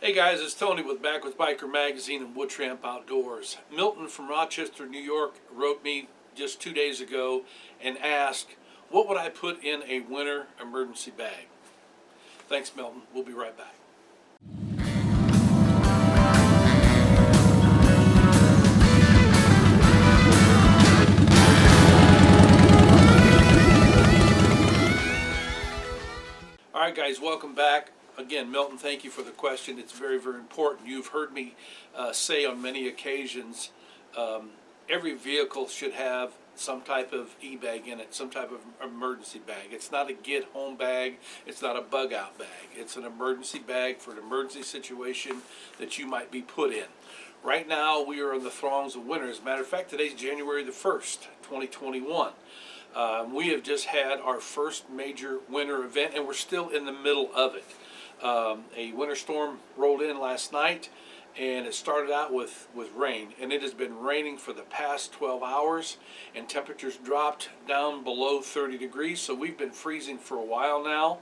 Hey guys, it's Tony back with Biker Magazine and Wood Tramp Outdoors. Milton from Rochester, New York wrote me just 2 days ago and asked, what would I put in a winter emergency bag? Thanks, Milton. We'll be right back. All right, guys, welcome back. Again, Milton, thank you for the question. It's very, very important. You've heard me say on many occasions, every vehicle should have some type of e-bag in it, some type of emergency bag. It's not a get-home bag. It's not a bug-out bag. It's an emergency bag for an emergency situation that you might be put in. Right now, we are in the throngs of winter. As a matter of fact, today's January the 1st, 2021. We have just had our first major winter event, and we're still in the middle of it. A winter storm rolled in last night, and it started out with rain, and it has been raining for the past 12 hours, and temperatures dropped down below 30 degrees, so we've been freezing for a while now.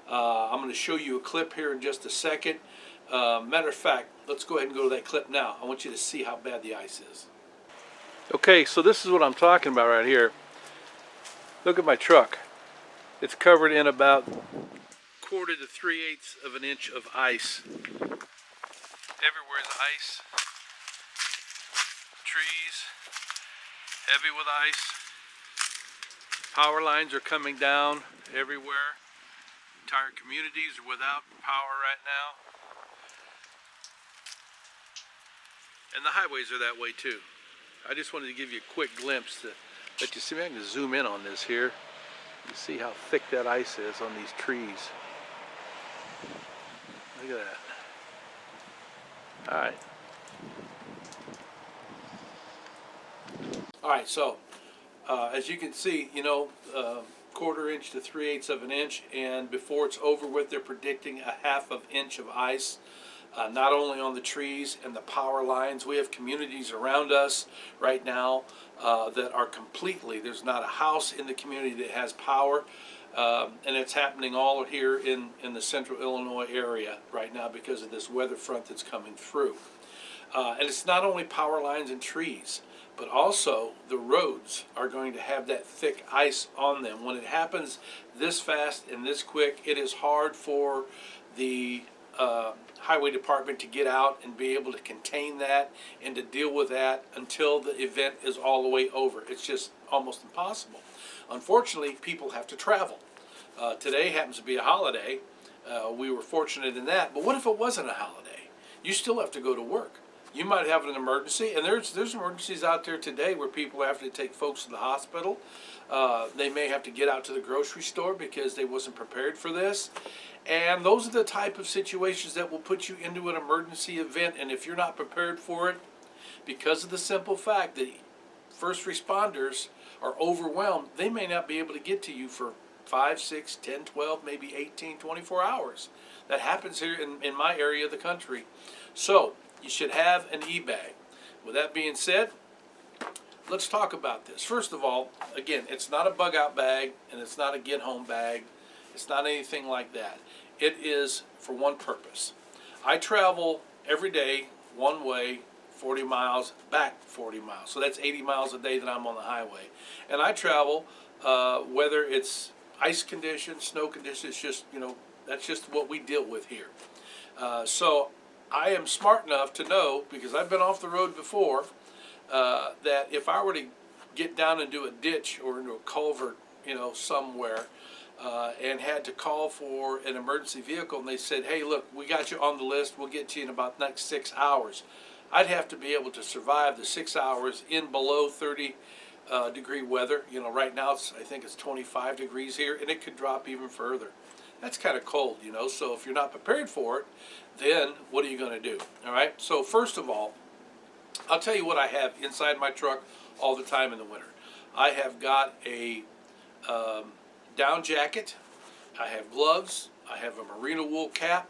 I'm going to show you a clip here in just a second. Matter of fact, let's go ahead and go to that clip now. I want you to see how bad the ice is. Okay, so this is what I'm talking about right here. Look at my truck. It's covered in about 1/4 to 3/8 of an inch of ice. Everywhere is ice. Trees, heavy with ice. Power lines are coming down everywhere. Entire communities are without power right now. And the highways are that way too. I just wanted to give you a quick glimpse to let you see. I can zoom in on this here. You see how thick that ice is on these trees. Look at that. All right, so as you can see, 1/4 inch to 3/8 of an inch, and before it's over with, they're predicting a 1/2 inch of ice. Not only on the trees and the power lines, we have communities around us right now that are completely, there's not a house in the community that has power, and it's happening all here in the central Illinois area right now because of this weather front that's coming through. And it's not only power lines and trees, but also the roads are going to have that thick ice on them. When it happens this fast and this quick, it is hard for the highway department to get out and be able to contain that and to deal with that until the event is all the way over. It's just almost impossible. Unfortunately, people have to travel. Today happens to be a holiday. We were fortunate in that, but what if it wasn't a holiday? You still have to go to work. You might have an emergency, and there's emergencies out there today where people have to take folks to the hospital. They may have to get out to the grocery store because they wasn't prepared for this. And those are the type of situations that will put you into an emergency event. And if you're not prepared for it, because of the simple fact that first responders are overwhelmed, they may not be able to get to you for 5, 6, 10, 12, maybe 18, 24 hours. That happens here in my area of the country. So you should have an e-bag. With that being said, let's talk about this. First of all, again, it's not a bug-out bag, and it's not a get-home bag. It's not anything like that. It is for one purpose. I travel every day, one way, 40 miles, back 40 miles. So that's 80 miles a day that I'm on the highway. And I travel, whether it's ice conditions, snow conditions, just, that's just what we deal with here. So I am smart enough to know, because I've been off the road before, that if I were to get down into a ditch or into a culvert, somewhere, and had to call for an emergency vehicle, and they said, hey, look, we got you on the list, we'll get you in about the next 6 hours. I'd have to be able to survive the 6 hours in below 30 degree weather. Right now I think it's 25 degrees here, and it could drop even further. That's kind of cold, so if you're not prepared for it, then what are you going to do? All right, so first of all, I'll tell you what I have inside my truck all the time in the winter. I have got a down jacket, I have gloves, I have a merino wool cap,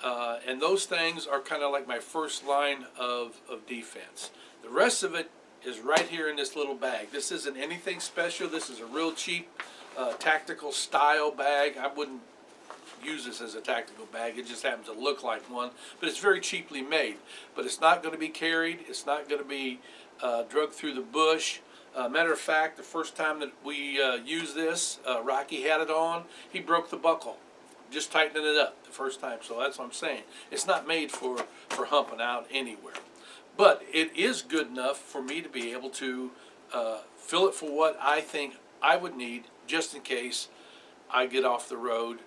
and those things are kind of like my first line of defense. The rest of it is right here in this little bag. This isn't anything special. This is a real cheap tactical style bag. I wouldn't use this as a tactical bag. It just happens to look like one, but it's very cheaply made. But it's not going to be carried. It's not going to be dragged through the bush. Matter of fact, the first time that we used this, Rocky had it on. He broke the buckle, just tightening it up the first time. So that's what I'm saying. It's not made for humping out anywhere. But it is good enough for me to be able to fill it for what I think I would need, just in case I get off the road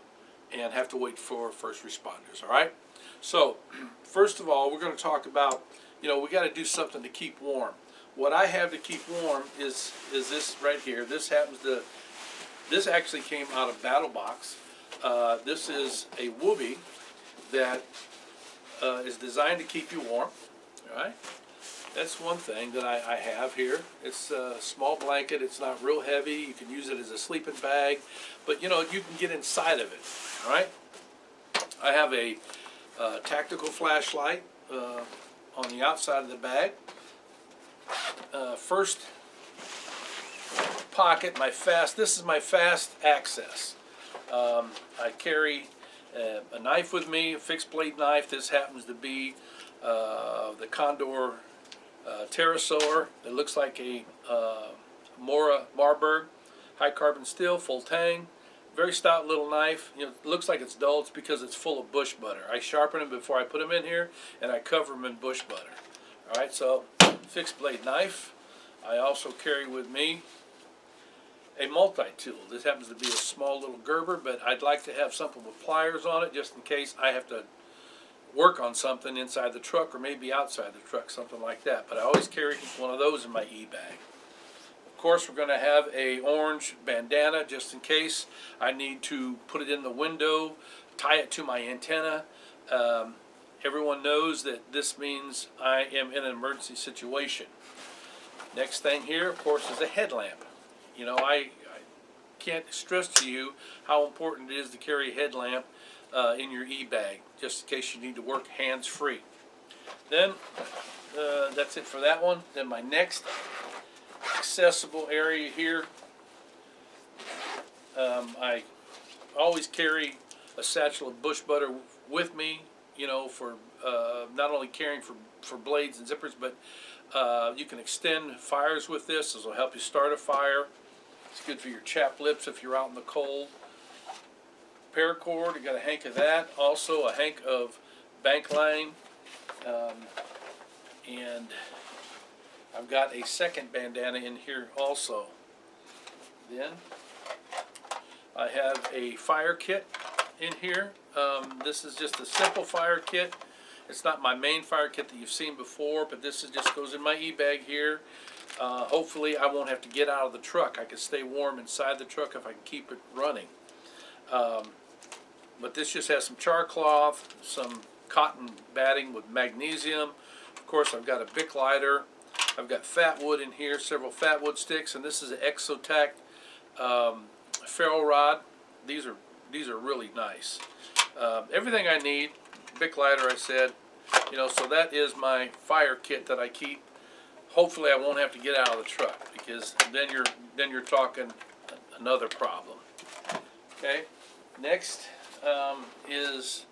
and have to wait for first responders. All right. So first of all, we're going to talk about, we got to do something to keep warm. What I have to keep warm is this right here. This actually came out of Battle Box. This is a whoopee that is designed to keep you warm. All right, that's one thing that I have here. It's a small blanket. It's not real heavy. You can use it as a sleeping bag, but you can get inside of it. All right, I have a tactical flashlight on the outside of the bag. First pocket, this is my fast access. I carry a knife with me, a fixed blade knife. This happens to be the Condor pterosaur. It looks like a Marburg, high carbon steel, full tang. Very stout little knife. It looks like it's dull. It's because it's full of bush butter. I sharpen them before I put them in here, and I cover them in bush butter. All right, so fixed blade knife. I also carry with me a multi-tool. This happens to be a small little Gerber, but I'd like to have something with pliers on it just in case I have to work on something inside the truck or maybe outside the truck, something like that. But I always carry one of those in my e-bag. Of course, we're going to have a orange bandana just in case I need to put it in the window, tie it to my antenna. Everyone knows that this means I am in an emergency situation. Next thing here, of course, is a headlamp. I can't stress to you how important it is to carry a headlamp in your e-bag, just in case you need to work hands-free. Then, that's it for that one. Then my next accessible area here, I always carry a satchel of bush butter with me, for not only carrying for blades and zippers, but you can extend fires with this. This will help you start a fire. It's good for your chapped lips if you're out in the cold. Paracord, you got a hank of that. Also a hank of bank line. And I've got a second bandana in here also. Then I have a fire kit in here. This is just a simple fire kit. It's not my main fire kit that you've seen before, but this just goes in my e-bag here. Hopefully I won't have to get out of the truck. I can stay warm inside the truck if I can keep it running. But this just has some char cloth, some cotton batting with magnesium. Of course, I've got a Bic lighter. I've got fat wood in here, several fat wood sticks, and this is an Exotac ferro rod. These are really nice. Everything I need. Bic lighter, I said, so that is my fire kit that I keep. Hopefully I won't have to get out of the truck, because then you're talking another problem. Okay, next is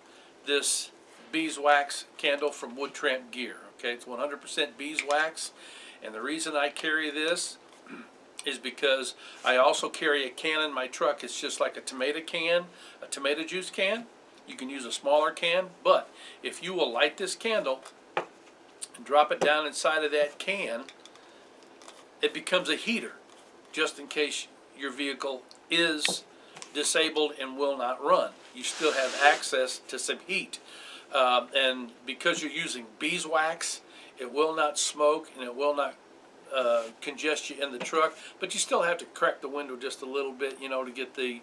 this beeswax candle from Wood Tramp Gear. Okay, it's 100% beeswax, and the reason I carry this is because I also carry a can in my truck. It's just like a tomato can, a tomato juice can. You can use a smaller can, but if you will light this candle and drop it down inside of that can, it becomes a heater, just in case your vehicle is disabled and will not run. You still have access to some heat. And because you're using beeswax, it will not smoke and it will not congest you in the truck, but you still have to crack the window just a little bit, to get the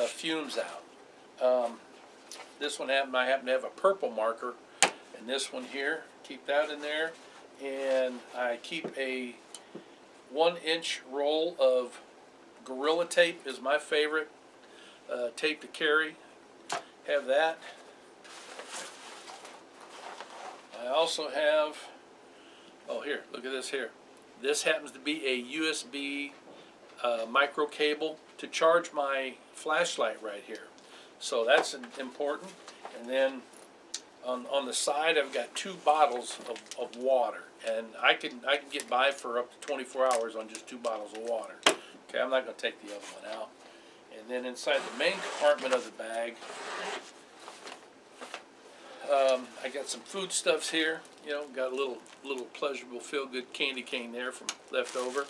fumes out. This one I happen to have a purple marker, and this one here, keep that in there. And I keep a 1-inch roll of Gorilla Tape, is my favorite tape to carry. Have that. I also have, here, look at this here. This happens to be a USB micro cable to charge my flashlight right here. So that's important. And then on the side, I've got 2 bottles of water, and I can get by for up to 24 hours on just 2 bottles of water. Okay, I'm not going to take the other one out. And then inside the main compartment of the bag, I got some foodstuffs here. You know, got a little pleasurable feel-good candy cane there from leftover.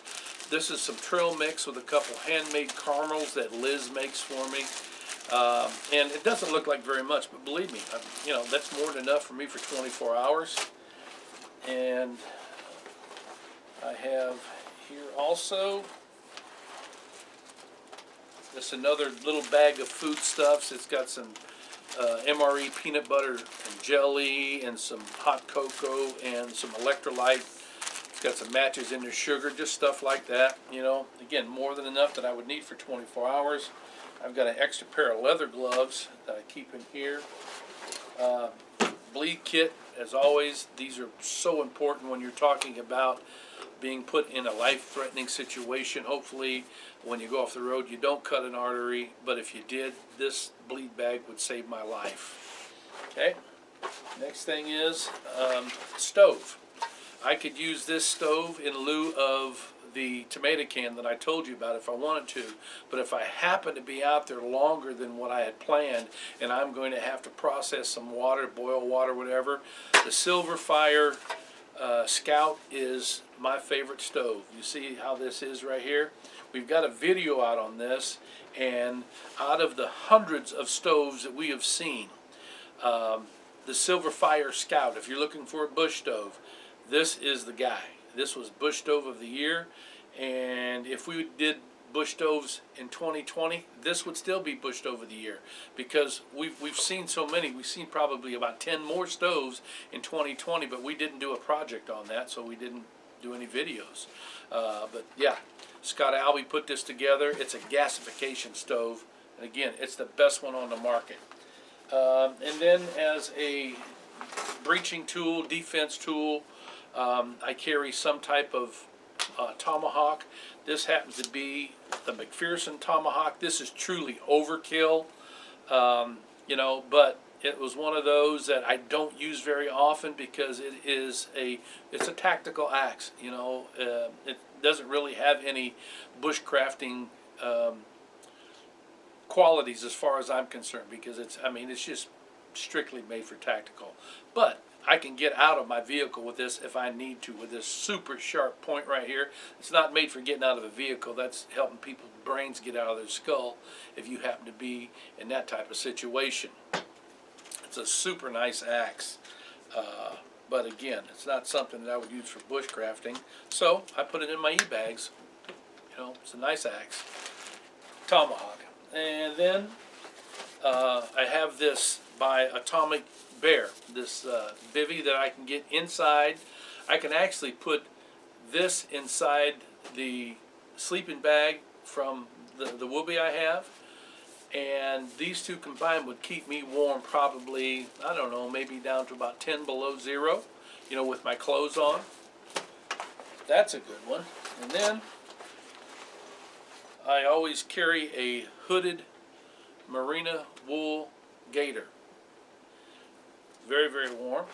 This is some trail mix with a couple handmade caramels that Liz makes for me. And it doesn't look like very much, but believe me, you know, that's more than enough for me for 24 hours. And I have here also this another little bag of foodstuffs. It's got some MRE peanut butter and jelly and some hot cocoa and some electrolyte. It's got some matches in there, sugar, just stuff like that. You know, again, more than enough that I would need for 24 hours. I've got an extra pair of leather gloves that I keep in here. Bleed kit, as always. These are so important when you're talking about being put in a life-threatening situation. Hopefully, when you go off the road, you don't cut an artery, but if you did, this bleed bag would save my life. Okay, next thing is stove. I could use this stove in lieu of the tomato can that I told you about if I wanted to, but if I happen to be out there longer than what I had planned and I'm going to have to process some water, boil water, whatever, the Silverfire Scout is my favorite stove. You see how this is right here? We've got a video out on this, and out of the hundreds of stoves that we have seen, the Silverfire Scout, if you're looking for a bush stove, this is the guy. This was Bush Stove of the Year, and if we did bush stoves in 2020, this would still be Bush Stove of the Year, because we've seen so many. We've seen probably about 10 more stoves in 2020, but we didn't do a project on that, so we didn't do any videos. But yeah, Scott Albee put this together. It's a gasification stove, and again, it's the best one on the market. And then as a breaching tool, defense tool, I carry some type of tomahawk. This happens to be the McPherson tomahawk. This is truly overkill, you know, but it was one of those that I don't use very often because it's a tactical axe. You know, it doesn't really have any bushcrafting qualities as far as I'm concerned, because it's just strictly made for tactical. But I can get out of my vehicle with this if I need to, with this super sharp point right here. It's not made for getting out of a vehicle. That's helping people's brains get out of their skull if you happen to be in that type of situation. It's a super nice axe, but again, it's not something that I would use for bushcrafting, so I put it in my e-bags. You know, it's a nice axe. Tomahawk. And then I have this by Atomic Bear, this bivvy that I can get inside. I can actually put this inside the sleeping bag from the whoopee I have, and these two combined would keep me warm probably, I don't know, maybe down to about 10 below zero, you know, with my clothes on. That's a good one. And then I always carry a hooded merino wool gaiter. Very, very warm.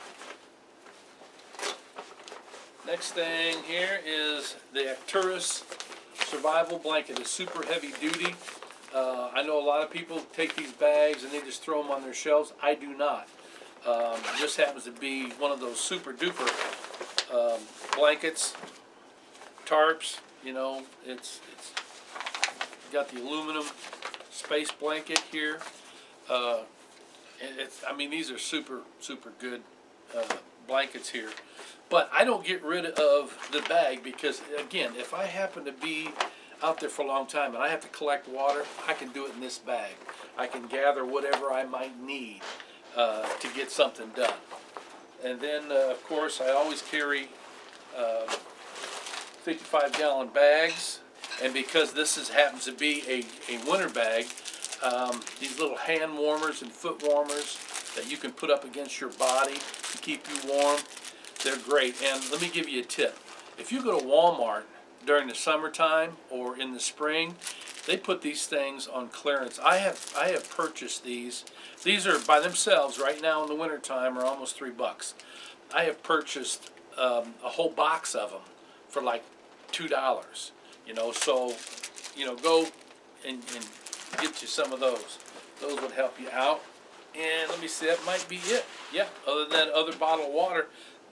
Next thing here is the Arcturus survival blanket. It's super heavy duty. I know a lot of people take these bags and they just throw them on their shelves. I do not. This happens to be one of those super duper blankets, tarps. You know, it's got the aluminum space blanket here. These are super good blankets here. But I don't get rid of the bag because, again, if I happen to be out there for a long time and I have to collect water, I can do it in this bag. I can gather whatever I might need to get something done. And then, of course, I always carry 55-gallon bags. And because this happens to be a winter bag, these little hand warmers and foot warmers that you can put up against your body to keep you warm, they're great. And let me give you a tip. If you go to Walmart during the summertime or in the spring They put these things on clearance. I have purchased these. These are by themselves right now in the wintertime are almost $3. I have purchased a whole box of them for like $2. So go and get you some of those. Those would help you out. And let me see, that might be it. Yeah, other than that other bottle of water,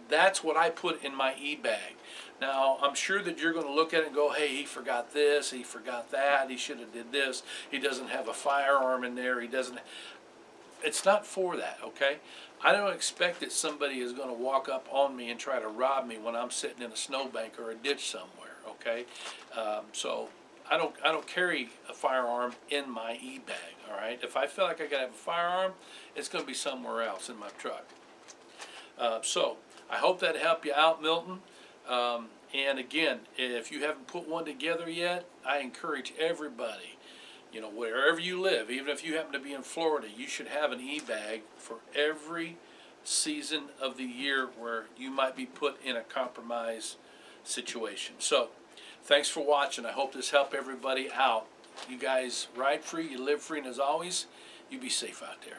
that's what I put in my e-bag. Now, I'm sure that you're going to look at it and go, hey, he forgot this, he forgot that, he should have did this, he doesn't have a firearm in there, he doesn't. It's not for that, okay? I don't expect that somebody is going to walk up on me and try to rob me when I'm sitting in a snowbank or a ditch somewhere, okay? So I don't carry a firearm in my e-bag, all right? If I feel like I got to have a firearm, it's going to be somewhere else in my truck. So I hope that helped you out, Milton. And again, if you haven't put one together yet, I encourage everybody, wherever you live, even if you happen to be in Florida, you should have an e-bag for every season of the year where you might be put in a compromised situation. So thanks for watching. I hope this helped everybody out. You guys ride free, you live free, and as always, you be safe out there.